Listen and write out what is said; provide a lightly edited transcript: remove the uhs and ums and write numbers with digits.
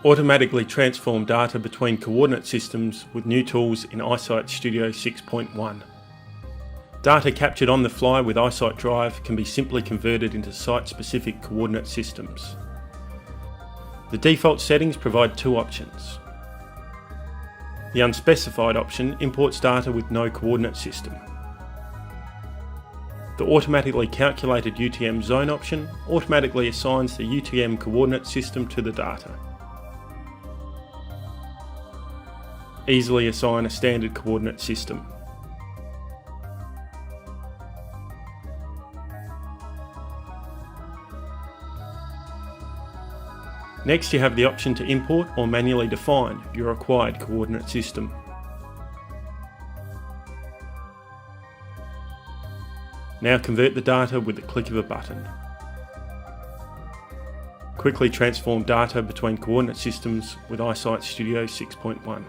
Automatically transform data between coordinate systems with new tools in iSight Studio 6.1. Data captured on the fly with iSight Drive can be simply converted into site-specific coordinate systems. The default settings provide two options. The unspecified option imports data with no coordinate system. The automatically calculated UTM zone option automatically assigns the UTM coordinate system to the data. Easily assign a standard coordinate system. Next, you have the option to import or manually define your required coordinate system. Now convert the data with the click of a button. Quickly transform data between coordinate systems with iSight Studio 6.1.